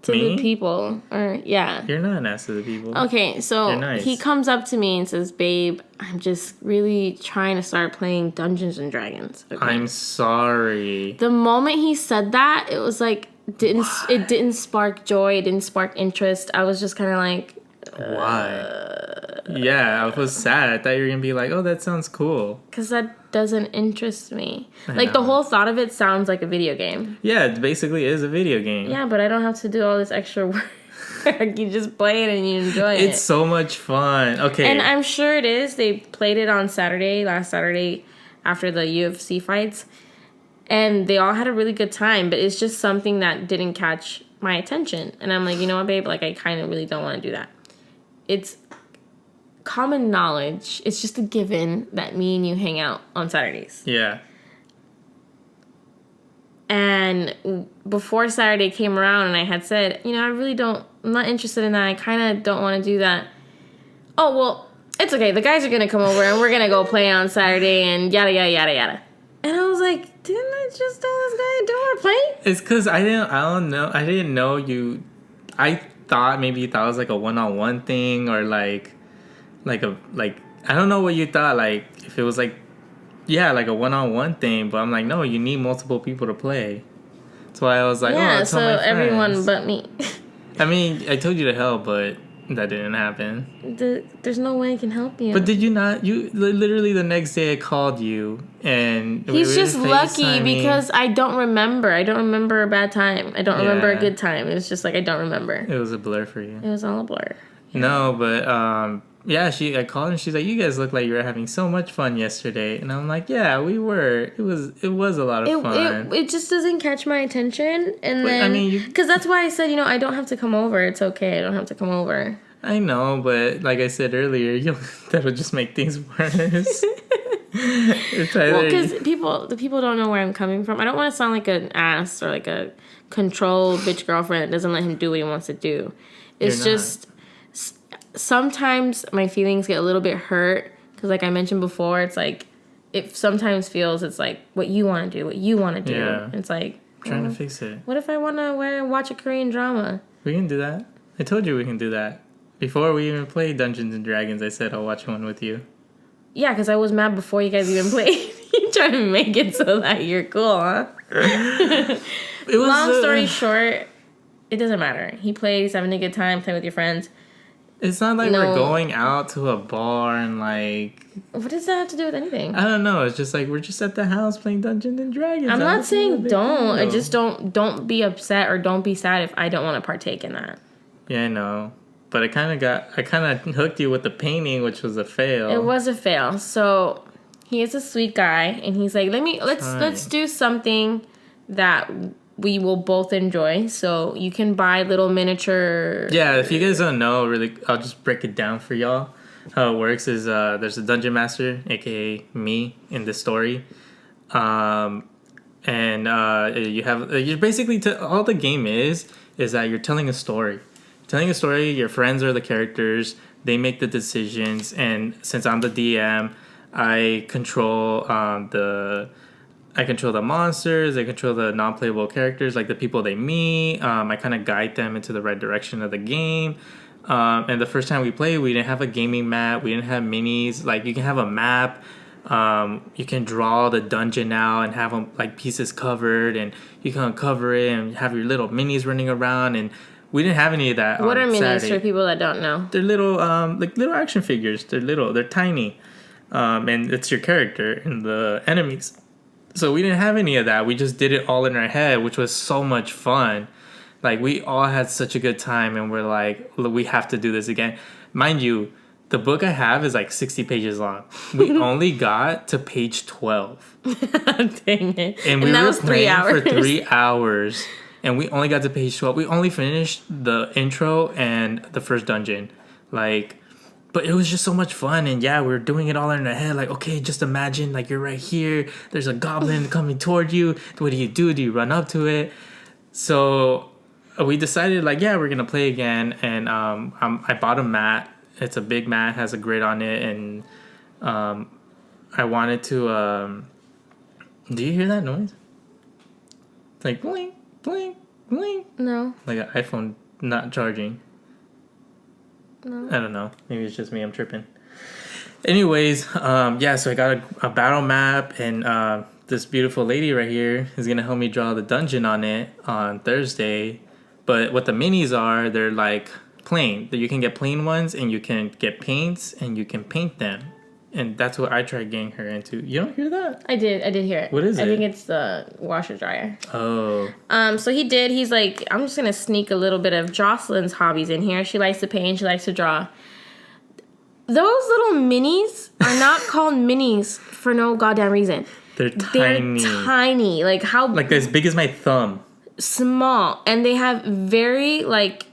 B: To the people. Yeah.
A: You're not an ass to the people.
B: Okay, so nice. He comes up to me and says, babe, I'm just really trying to start playing Dungeons and Dragons. Okay?
A: I'm sorry.
B: The moment he said that, it was like, it didn't spark joy. It didn't spark interest. I was just kind of like,
A: why? Yeah, I was sad. I thought you were gonna be like, "Oh, that sounds cool."
B: Because that doesn't interest me.
A: I
B: Like, the
A: know.
B: whole thought of it sounds like a video game.
A: Yeah, it basically is a video game.
B: Yeah, but I don't have to do all this extra work. You just play it and you enjoy it.
A: It's so much fun. Okay.
B: And I'm sure it is. They played it on last Saturday, after the UFC fights. And they all had a really good time. But it's just something that didn't catch my attention. And I'm like, you know what, babe? Like, I kind of really don't want to do that. It's common knowledge. It's just a given that me and you hang out on Saturdays.
A: Yeah.
B: And before Saturday came around and I had said, you know, I'm not interested in that. I kind of don't want to do that. Oh, well, it's okay. The guys are going to come over and we're going to go play on Saturday and yada, yada, yada, yada. And I was like, didn't I just tell this guy I don't want to play?
A: It's because I didn't know you. I thought maybe you thought it was like a one-on-one thing or like I don't know what you thought. Like, if it was like, yeah, like a one-on-one thing. But I'm like, no, you need multiple people to play. That's why I was like,
B: yeah,
A: I'll
B: so
A: tell my friends.
B: everyone but me.
A: I mean, I told you to help, but that didn't happen.
B: There's no way I can help you.
A: But did you not? You literally the next day I called you and
B: he's
A: we
B: just
A: were
B: lucky
A: FaceTiming.
B: because I don't remember. I don't remember a bad time. I don't remember a good time. It was just like I don't remember.
A: It was a blur for you.
B: It was all a blur. Yeah.
A: No, but yeah, I called and she's like, "You guys look like you were having so much fun yesterday," and I'm like, "Yeah, we were. It was a lot of fun."
B: It just doesn't catch my attention, and
A: But,
B: then
A: I mean,
B: because that's why I said, you know, I don't have to come over. It's okay. I don't have to come over.
A: I know, but like I said earlier, that'll just make things worse. It's either
B: Well, because the people don't know where I'm coming from. I don't want to sound like an ass or like a controlled bitch girlfriend that doesn't let him do what he wants to do. It's just sometimes my feelings get a little bit hurt because, like I mentioned before, it's like it sometimes feels it's like what you want to do, what you want to do.
A: Yeah.
B: It's like
A: trying to fix it.
B: What if I want to watch a Korean drama?
A: We can do that. I told you we can do that. Before we even played Dungeons and Dragons, I said I'll watch one with you.
B: Yeah, because I was mad before you guys even played. You trying to make it so that you're cool, huh? Long story short, it doesn't matter. He played, he's having a good time, playing with your friends.
A: It's not like we're going out to a bar and like...
B: What does that have to do with anything?
A: I don't know. It's just like we're just at the house playing Dungeons and Dragons.
B: I'm not saying don't. I just don't be upset or don't be sad if I don't want to partake in that.
A: Yeah, I know. But I kind of hooked you with the painting, which was a fail.
B: It was a fail. So he is a sweet guy, and he's like, let's do something that we will both enjoy. So you can buy little miniature.
A: Yeah, if you guys don't know, really, I'll just break it down for y'all. How it works is there's a dungeon master, aka me, in this story, and you're basically all the game is that you're telling a story. Your friends are the characters, they make the decisions, and since I'm the DM, I control the monsters, I control the non-playable characters, like the people they meet. I kind of guide them into the right direction of the game. And the first time we played, we didn't have a gaming map, we didn't have minis. Like, you can have a map, you can draw the dungeon out and have them like pieces covered, and you can uncover it and have your little minis running around. And we didn't have any of that.
B: What are minis
A: Saturday.
B: for people that don't know?
A: They're little, like little action figures. They're tiny, and it's your character and the enemies. So we didn't have any of that. We just did it all in our head, which was so much fun. Like, we all had such a good time, and we're like, we have to do this again. Mind you, the book I have is like 60 pages long. We only got to page 12.
B: Dang it.
A: And we
B: that
A: were
B: was 3
A: playing
B: hours.
A: for 3 hours. And we only got to page 12. We only finished the intro and the first dungeon. Like, but it was just so much fun. And yeah, we were doing it all in our head. Like, okay, just imagine, like, you're right here. There's a goblin coming toward you. What do you do? Do you run up to it? So we decided, like, yeah, we're going to play again. And I bought a mat. It's a big mat, has a grid on it. And I wanted to... do you hear that noise? It's like, blink. Blink, blink.
B: No.
A: Like an iPhone not charging.
B: No.
A: I don't know. Maybe it's just me. I'm tripping. Anyways, yeah, so I got a battle map, and this beautiful lady right here is going to help me draw the dungeon on it on Thursday. But what the minis are, they're like plain. That you can get plain ones, and you can get paints, and you can paint them. And that's what I tried getting her into. You don't hear that?
B: I did hear it.
A: What is it?
B: I think it's the washer dryer.
A: Oh.
B: So he's like, I'm just gonna sneak a little bit of Jocelyn's hobbies in here. She likes to paint, she likes to draw. Those little minis are not called minis for no goddamn reason.
A: They're tiny.
B: They're tiny. Like how...
A: Like as big as my thumb.
B: Small. And they have very, like...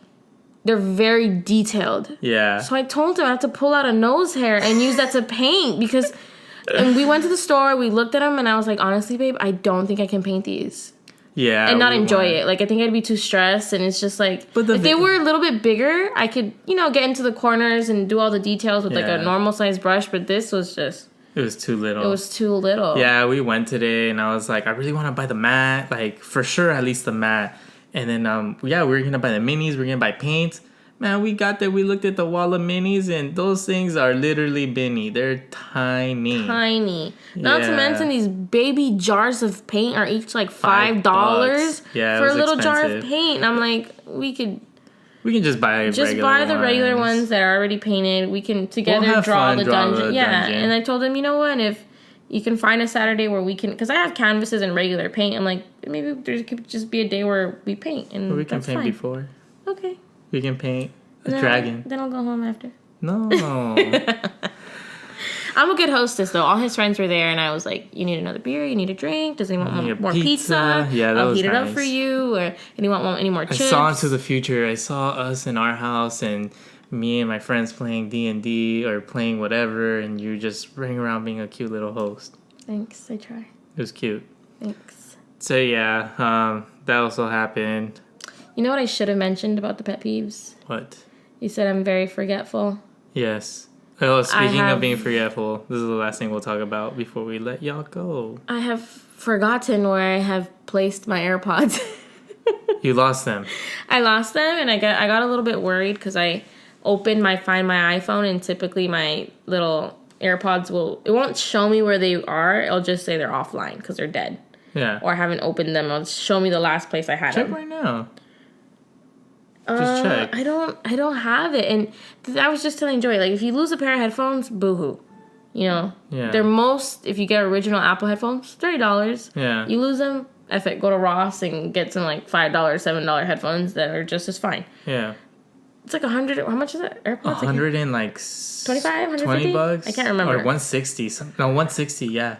B: They're very detailed.
A: Yeah.
B: So I told him I have to pull out a nose hair and use that to paint because... And we went to the store, we looked at them, and I was like, honestly, babe, I don't think I can paint these.
A: Yeah.
B: And not enjoy it. Like, I think I'd be too stressed, and it's just like... if they were a little bit bigger, I could, get into the corners and do all the details with, like, a normal-sized brush, but this was just...
A: It was too little.
B: It was too little.
A: Yeah, we went today, and I was like, I really want to buy the mat. Like, for sure, at least the mat. And then, we were going to buy the minis. We were going to buy paints. Man, we got there. We looked at the wall of minis, and those things are literally binny. They're tiny.
B: Tiny. Not to mention these baby jars of paint are each like $5 for a little jar of paint. And I'm like, we can just buy the regular ones that are already painted. We can together draw the dungeon. Yeah, and I told him, you know what, if you can find a Saturday where we can, because I have canvases and regular paint. I'm like, maybe there could just be a day where we paint, and
A: we can paint before.
B: Okay.
A: We can paint a dragon.
B: Then I'll go home after.
A: No.
B: I'm a good hostess, though. All his friends were there, and I was like, you need another beer? You need a drink? Does anyone want more pizza?
A: Yeah, that
B: I'll
A: was
B: heat
A: nice.
B: it up for you. Or anyone want any more chips?
A: I saw into the future. I saw us in our house, and me and my friends playing D&D or playing whatever, and you just running around being a cute little host.
B: Thanks. I try.
A: It was cute.
B: Thanks.
A: So, yeah, that also happened.
B: You know what I should have mentioned about the pet peeves?
A: What?
B: You said I'm very forgetful.
A: Yes. Oh, speaking of being forgetful, this is the last thing we'll talk about before we let y'all go.
B: I have forgotten where I have placed my AirPods.
A: You lost them.
B: I lost them, and I got a little bit worried because I opened Find My iPhone, and typically my little AirPods it won't show me where they are. It'll just say they're offline because they're dead.
A: Yeah.
B: Or I haven't opened them. It'll show me the last place I had them.
A: Check right now. Just check.
B: I don't have it. And I was just telling Joy, like, if you lose a pair of headphones, boo-hoo. Yeah. They're if you get original Apple headphones, $30.
A: Yeah.
B: You lose them, F it, go to Ross and get some, like, $5, $7 headphones that are just as fine.
A: Yeah.
B: It's like 100, how much is that? AirPods?
A: 100 and, like,
B: 25,
A: 20 bucks?
B: I can't remember.
A: Or 160. No, 160, yeah.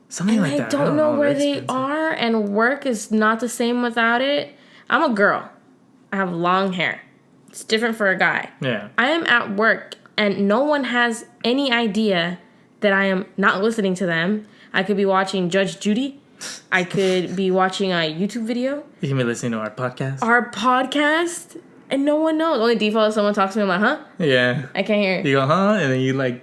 A: Something like that.
B: I don't know where they are, and work is not the same without it. I'm a girl. I have long hair. It's different for a guy.
A: Yeah.
B: I am at work, and no one has any idea that I am not listening to them. I could be watching Judge Judy. I could be watching a YouTube video.
A: You can be listening to our podcast.
B: And no one knows. Only default is someone talks to me, I'm like, huh?
A: Yeah.
B: I can't hear.
A: You go, huh? And then you, like,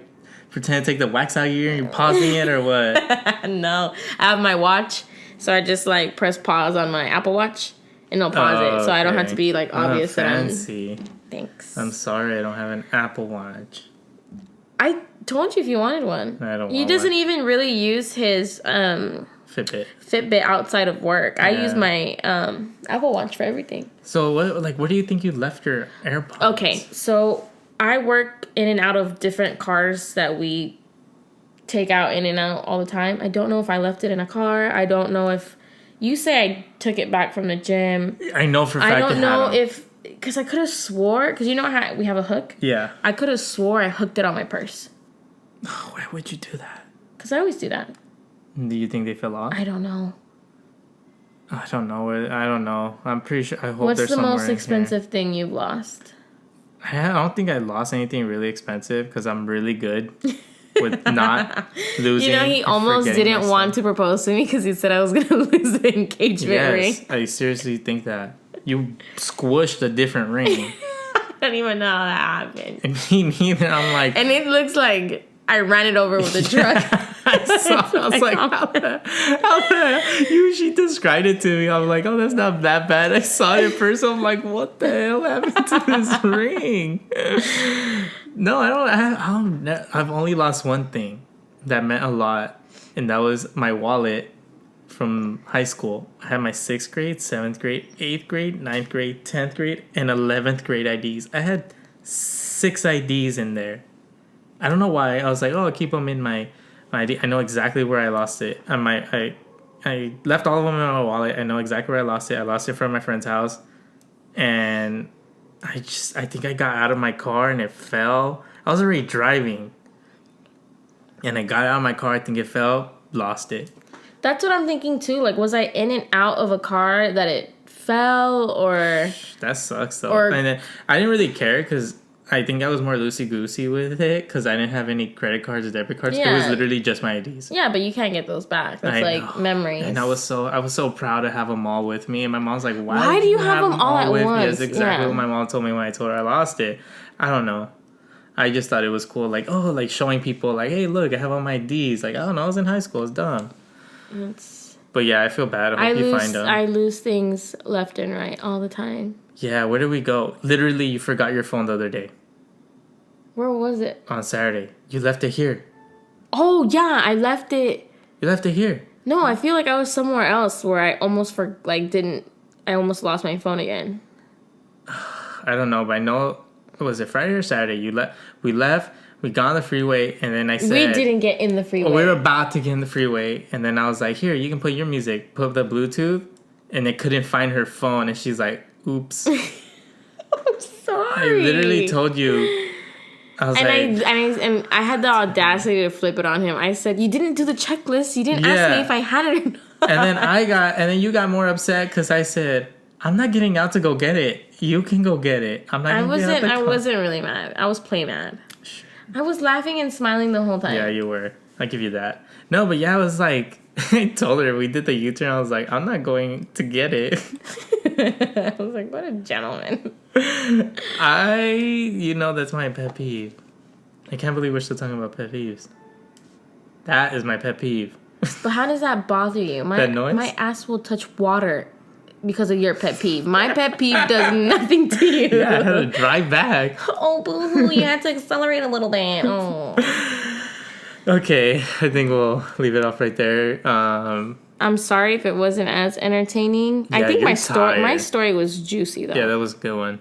A: pretend to take the wax out of your ear and you're pausing it or what?
B: No. I have my watch, so I just, like, press pause on my Apple Watch. And they'll pause it, so I don't have to be, like, obvious that I'm...
A: Fancy.
B: Thanks.
A: I'm sorry I don't have an Apple Watch.
B: I told you if you wanted one.
A: I don't want
B: He doesn't
A: one.
B: even really use his Fitbit outside of work. Yeah. I use my Apple Watch for everything.
A: So, where do you think you left your AirPods?
B: Okay, so I work in and out of different cars that we take out in and out all the time. I don't know if I left it in a car. I don't know if... You say I took it back from the gym.
A: I know for a fact.
B: I don't know if... Because I could have swore... Because you know how we have a hook?
A: Yeah.
B: I could have swore I hooked it on my purse.
A: Why would you do that?
B: Because I always do that.
A: Do you think they fell off?
B: I don't know.
A: I don't know. I'm pretty sure... I hope
B: What's
A: there's
B: the
A: somewhere
B: most expensive thing you've lost?
A: I don't think I lost anything really expensive because I'm really good with not losing.
B: You know, he almost didn't want to propose to me because he said I was going to lose the engagement ring.
A: I seriously think that. You squished a different ring.
B: I don't even know how that happened.
A: And me neither. I'm like...
B: And it looks like I ran it over with a truck.
A: I was like, she described it to me. I'm like, oh, that's not that bad. I saw it in person. I'm like, what the hell happened to this ring? No, I don't. I've only lost one thing that meant a lot, and that was my wallet from high school. I had my 6th grade, 7th grade, 8th grade, 9th grade, 10th grade, and 11th grade IDs. I had 6 IDs in there. I don't know why. I was like, oh, I'll keep them in my ID. I know exactly where I lost it. I left all of them in my wallet. I know exactly where I lost it. I lost it from my friend's house. And I think I got out of my car and it fell. I was already driving. And I got out of my car. I think it fell. Lost it.
B: That's what I'm thinking too. Like, was I in and out of a car that it fell or...
A: That sucks though. And then I didn't really care because I think I was more loosey-goosey with it because I didn't have any credit cards or debit cards.
B: Yeah.
A: It was literally just my IDs.
B: Yeah, but you can't get those back. That's like memories.
A: And I was so proud to have them all with me. And my mom's like,
B: why do you have them all at once?
A: That's exactly what my mom told me when I told her I lost it. I don't know. I just thought it was cool. Like, oh, like showing people like, hey, look, I have all my IDs. Like, I don't know. I was in high school. It's dumb. But yeah, I feel bad. I hope you find them.
B: I lose things left and right all the time.
A: Yeah, where did we go? Literally, you forgot your phone the other day.
B: Where was it?
A: On Saturday. You left it here.
B: Oh, yeah. I left it.
A: You left it here.
B: No, I feel like I was somewhere else where I almost I almost lost my phone again.
A: I don't know, but I know, was it Friday or Saturday? We left, we got on the freeway, and then I said...
B: We didn't get in the freeway.
A: We were about to get in the freeway, and then I was like, here, you can play your music. Put up the Bluetooth, and it couldn't find her phone, and she's like, oops.
B: I'm sorry.
A: I literally told you... I was
B: and I had the audacity to flip it on him. I said, "You didn't do the checklist. You didn't ask me if I had it or not."
A: And then you got more upset because I said, "I'm not getting out to go get it. You can go get it."
B: I wasn't really mad. I was play mad. Sure. I was laughing and smiling the whole time.
A: Yeah, you were. I give you that. No, but yeah, I was like, I told her we did the U-turn. I was like, I'm not going to get it.
B: I was like, what a gentleman.
A: That's my pet peeve. I can't believe we're still talking about pet peeves. That is my pet peeve.
B: But how does that bother you?
A: That noise?
B: My ass will touch water because of your pet peeve. My pet peeve does nothing to you.
A: Yeah, I had to drive back.
B: Oh, boo-hoo. You had to accelerate a little bit. Oh.
A: Okay, I think we'll leave it off right there.
B: I'm sorry if it wasn't as entertaining.
A: Yeah,
B: I think my story was juicy though.
A: Yeah, that was a good one.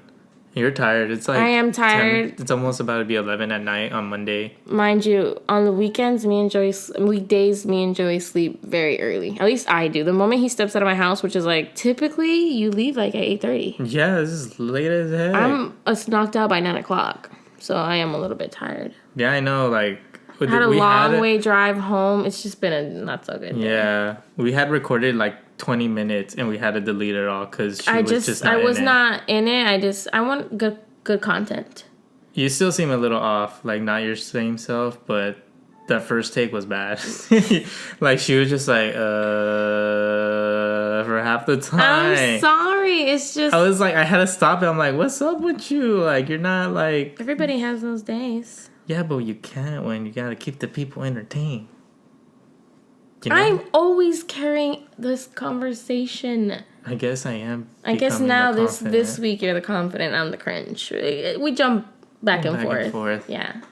A: You're tired. It's like
B: I am tired.
A: 10, it's almost about to be 11 at night on Monday.
B: Mind you, on the weekdays, me and Joey sleep very early. At least I do. The moment he steps out of my house, which is like typically you leave like at 8:30.
A: Yeah, this is late as heck.
B: I'm knocked out by 9:00, so I am a little bit tired.
A: Yeah, I know. Like.
B: I had a long way drive home. It's just been not so good day.
A: Yeah. We had recorded like 20 minutes and we had to delete it all because I
B: was not in it. I want good content.
A: You still seem a little off, like not your same self, but that first take was bad. Like she was just like, for half the time.
B: I'm sorry. It's just...
A: I was like, I had to stop it. I'm like, what's up with you? Like, you're not like...
B: Everybody has those days.
A: Yeah, but you can't when you gotta keep the people entertained. You know?
B: I'm always carrying this conversation.
A: I guess I am.
B: I guess now this week you're the confident, I'm the cringe. We jump back and forth. Yeah.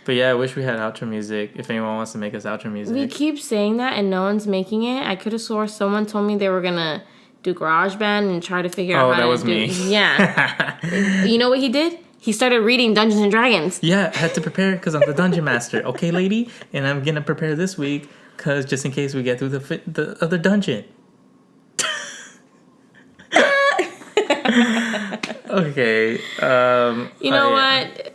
A: But yeah, I wish we had outro music. If anyone wants to make us outro music.
B: We keep saying that and no one's making it. I could have swore someone told me they were gonna do GarageBand and try to figure out how to do it. Oh, that was me. Yeah. You know what he did? He started reading Dungeons and Dragons.
A: Yeah, I had to prepare because I'm the dungeon master. Okay, lady? And I'm going to prepare this week because just in case we get through the other dungeon. Okay.
B: You know what?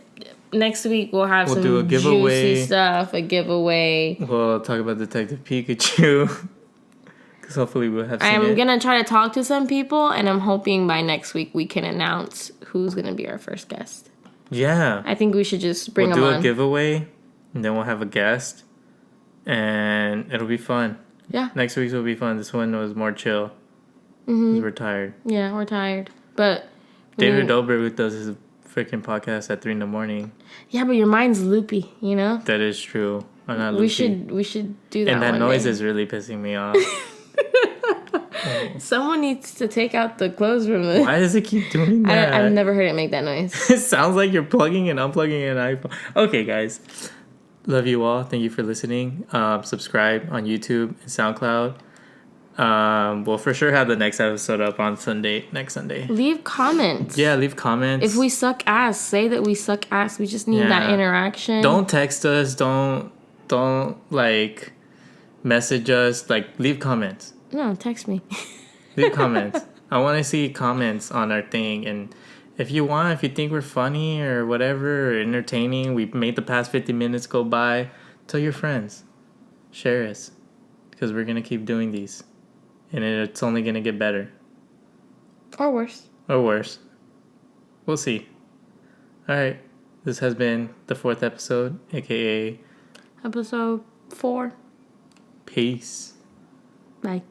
B: Next week we'll some do a giveaway. Juicy stuff, a giveaway.
A: We'll talk about Detective Pikachu. Because hopefully we'll have seen
B: I'm going to try to talk to some people, and I'm hoping by next week we can announce who's going to be our first guest.
A: Yeah.
B: I think we should just bring them on.
A: We'll do a giveaway, and then we'll have a guest, and it'll be fun.
B: Yeah.
A: Next week's will be fun. This one was more chill. Mm-hmm. Because we're tired.
B: Yeah, we're tired. But
A: David Dobrik does his freaking podcast at 3 a.m.
B: Yeah, but your mind's loopy, you know?
A: That is true. I'm not loopy.
B: We should do that.
A: And that noise is really pissing me off.
B: Someone needs to take out the clothes from this.
A: Why does it keep doing that?
B: I've never heard it make that noise.
A: It sounds like you're plugging and unplugging an iPhone. Okay, guys. Love you all. Thank you for listening. Subscribe on YouTube and SoundCloud. We'll for sure have the next episode up on next Sunday.
B: Leave comments.
A: Yeah, leave comments.
B: If we suck ass, say that we suck ass. We just need that interaction.
A: Don't text us. Don't like message us. Like, leave comments.
B: No, text me.
A: Leave comments. I want to see comments on our thing. And if you think we're funny or whatever, or entertaining, we've made the past 50 minutes go by, tell your friends. Share us. Because we're going to keep doing these. And it's only going to get better.
B: Or worse.
A: Or worse. We'll see. All right. This has been the 4th episode, a.k.a.
B: Episode 4.
A: Peace.
B: Bye.